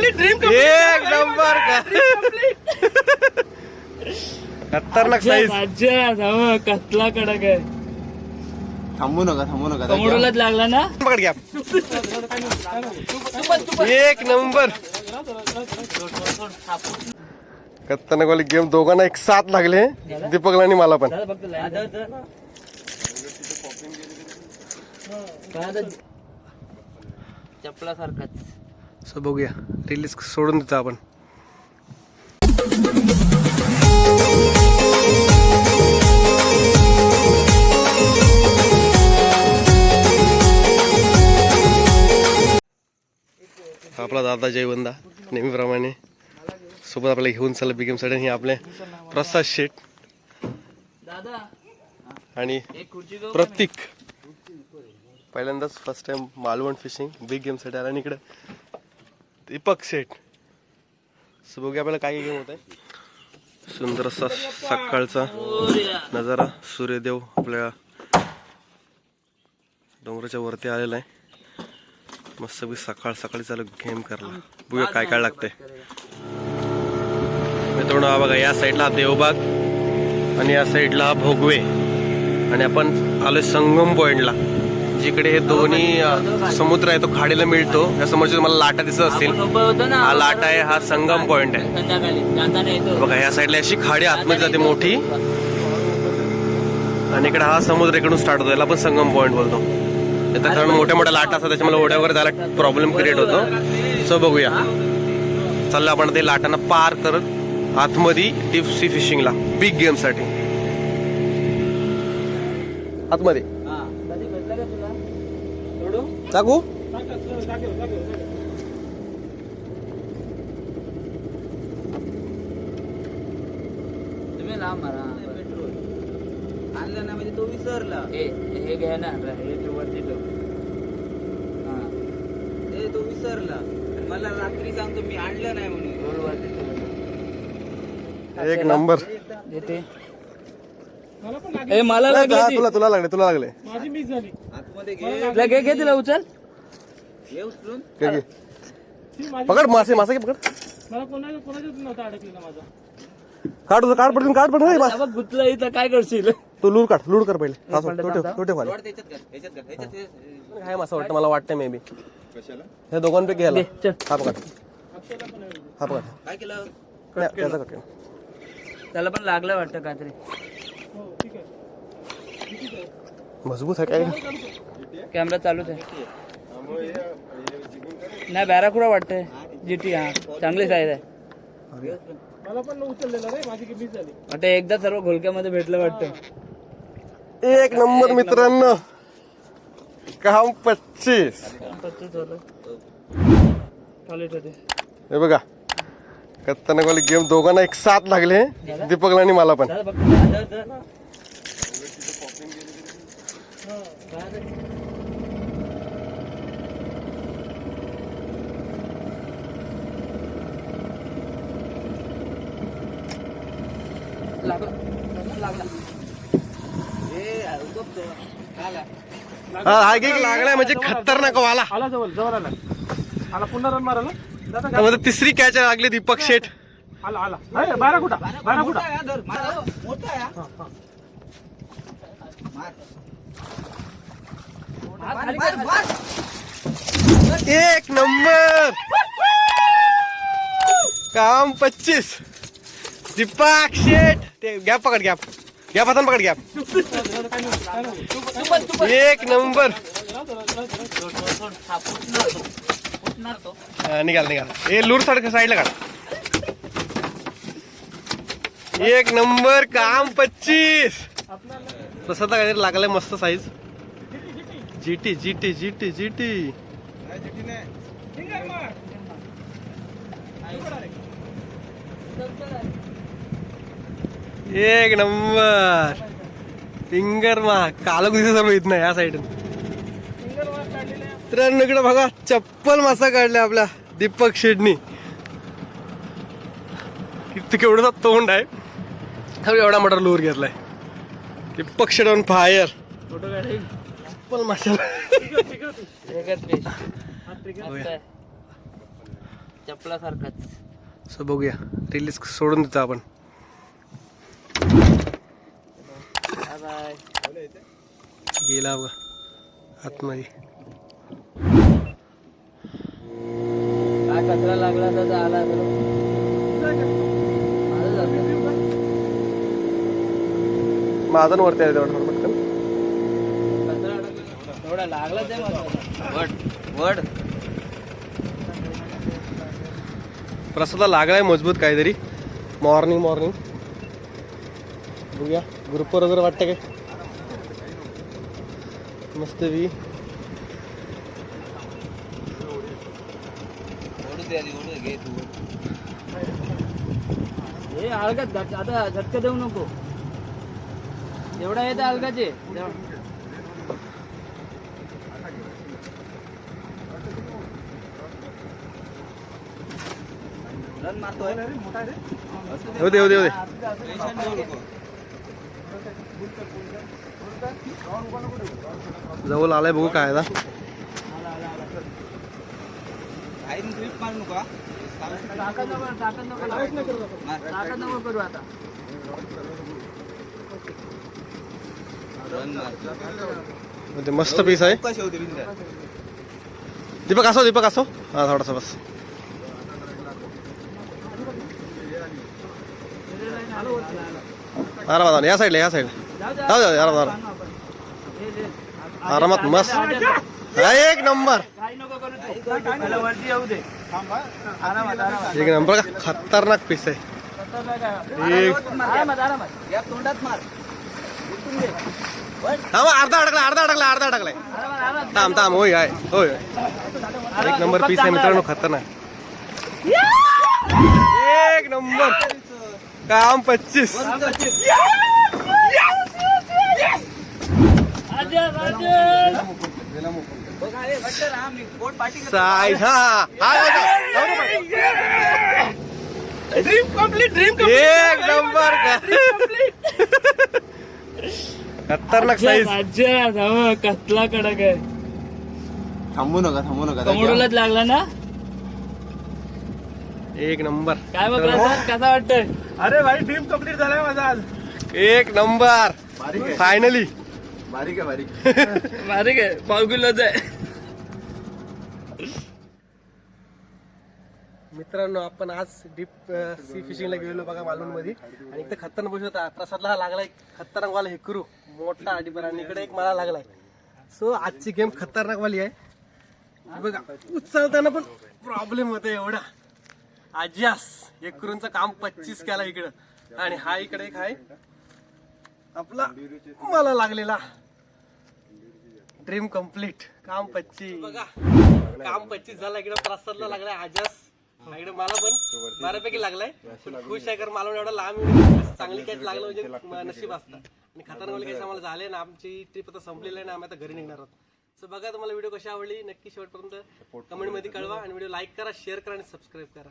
एक नंबर का खतरनाक साईज. कसला कडक आहे. थांबू नका कमोडोलाच लागला ना. पकड घ्या. एक नंबर खतरनाक वाली गेम. दोघांना एक साथ लागले, दीपकला आणि मला पण. चपला सारखाच. सो बघूया, रिलीज सोडून देतो आपण. आपला दादा जयवंदा नेहमीप्रमाणे सोबत आपल्याला घेऊन चाललं बिगेम साठी. हे आपले प्रसाद शेठ आणि प्रतीक. पहिल्यांदाच first time Malvan fishing big game साठी आला. आणि इकडे दीपक शेठ. सो बघूया आपल्याला काय गेम होत आहे. सुंदर असा सकाळचा नजारा. सूर्यदेव आपल्या डोंगराच्या वरती आलेला आहे. मस्त सकाळ सकाळी चालू गेम करला. बघूया काय काय लागतंय. मित्रांनो हा बघा, या साईडला देवबाग आणि या साईडला भोगवे. आणि आपण आलोय संगम पॉइंटला, जिकडे हे दोन्ही समुद्र आहे तो खाडीला मिळतो. या समोरच्या तुम्हाला लाटा दिसत असतील, हा लाटा आहे, हा संगम पॉइंट आहे बघा. या साईडला अशी खाडी आतमध्ये जाते मोठी, आणि इकडे हा समुद्र इकडून स्टार्ट होतो. याला आपण संगम पॉइंट बोलतो. कारण मोठ्या मोठ्या लाटा असतात, त्याच्यामुळे ओढ्या वगैरे जायला प्रॉब्लेम क्रिएट होतो. सो बघूया, चाललं आपण ते लाटांना पार करत आतमध्ये डीप सी फिशिंगला बिग गेम साठी. आतमध्ये टाकू. तुम्ही लांब मारा. आणलं ना म्हणजे तो विसरला. हे घ्या ना, हे वरती ठेव. तो विसरला. मला रात्री सांगतो मी आणलं नाही म्हणून. रोल वरती ठेव. एक नंबर. मला तुला लागले. माझी मिस झाली. आतमध्ये घे तिला उचल. घे उचलून. पकड मासे घे पकड. मला कोणाच्याच नव्हता अडकलेला माझा. काढ पडून गुतलं इथं काय करशील. तो लूर कर पहिले. तो ठेव खाली. त्याच्यात काय मासा वाटतं, मला वाटतं मे बी हे दोघांपैकी घ्यायला. हा पकड. काय केलं. त्याचा कट. त्याला पण लागलं वाटतं काहीतरी. मजबूत आहे काय. कॅमेरा चालूच आहे. नाही बॅराकुरा वाटतंय. जीटी. हा चांगली साईज आहे. मला पण उचललेलं रे, माझी मिस झाली. वाटतं एकदा सर्व घोलक्यामध्ये भेटलं वाटतं. एक नंबर मित्रांनो. काम 25. हे बघा, खतरनाक वाली गेम. दोघांना एक साथ लागले, दीपकला आणि मला पण. हा लागलाय म्हणजे खतरनाक वाला. आला जवळ आला पुन्हा रन मारायला. त्यामध्ये तिसरी कॅच लागली दीपक शेठ. आला बारा कुठा. मोठा आहे. एक नंबर. काम 25. दीपक शेठ. ते गॅप पकड. गॅप हातान पकड. गॅप. एक नंबर. निघाल. हे लूर साईडला काढ. एक नंबर. काम 25. तसं तर काहीतरी लागलाय मस्त साईज. जीटी. एक नंबर. फिंगर मार. कालक दिसत सर्व इथं या साईड. मित्रांनो इकडे बघा, चप्पल मासा काढला आपल्या दीपक शेठनी. किती केवढा तोंड आहे. एवढा मोठा लूर घेतलाय. Deepak Sheth on fire. चप्पल माशाला. चपलासारखाच. सो बघूया रिलीज सोडून देतो आपण. Bye bye. गेला बघा आतमध्ये. काय कचरा लागला तर आला तर माझं जातं. माझा वरती आहे तेवढं पटकन. कचरा अडकला एवढा लागला ते मला. वड वड प्रसादा लागलाय मजबूत काहीतरी. मॉर्निंग बघूया ग्रुपवर वगैरे वाटतं काय मस्त बी. घे तू. हे अलगत आता झटका देऊ नको. जेवढा येतं अलगाचे रन मारतोय. येऊ दे. जवळ आलाय बघू काय आता. करू आता. ते मस्त पीस आहे. दीपक असो हा थोडासा बस. आरामात या साईडला जाऊ आरामात मस्त. एक नंबर का खतरनाक पीस आहे. तोंडात मार. अर्धा अडकलाय. थांब होय एक नंबर पीस आहे मित्रांनो. खतरनाक एक नंबर. काम 25. Size dream complete. एक नंबर खतरनाक साईज. कसला कडक आहे. थांबू नका कमोडलाच लागला ना. एक नंबर. काय बघ कसा वाटतंय. अरे भाई ड्रीम कम्प्लीट झालाय माझा आज. एक नंबर फायनली. बारीक आहे 5 किलोच आहे. मित्रांनो आपण आज डीप सी फिशिंगला गेलो बघा मालवण मध्ये. आणि इथे खतरनाक बस होता. प्रसादला लागलाय खतरनाक वाला हेकरू मोठा डिपर. आणि इकडे एक मला लागलाय. सो आजची गेम खतरनाक वाली आहे बघा. उचलताना पण प्रॉब्लेम होता एवढा. आजास हेकरूंचं काम 25 केला इकडं. आणि हा इकडे एक आहे आपला मला लागलेला ड्रीम कम्प्लीट. काम 25 बघा. काम 25 झाला. इकडे प्रसादला लागलाय आजास. इकडे मला पण बऱ्यापैकी लागलाय. पण खुश आहे कारण मला एवढा लांब चांगली कॅच लागलं म्हणजे नशीब असतं. आणि खतरनाक कॅच आम्हाला झाले ना. आमची ट्रिप आता संपलेली आहे ना. आम्ही आता घरी निघणार आहोत. सो बघा तुम्हाला व्हिडिओ कशी आवडली नक्की शेवटपर्यंत कमेंट मध्ये कळवा. आणि व्हिडिओ लाईक करा, शेअर करा आणि सबस्क्राईब करा.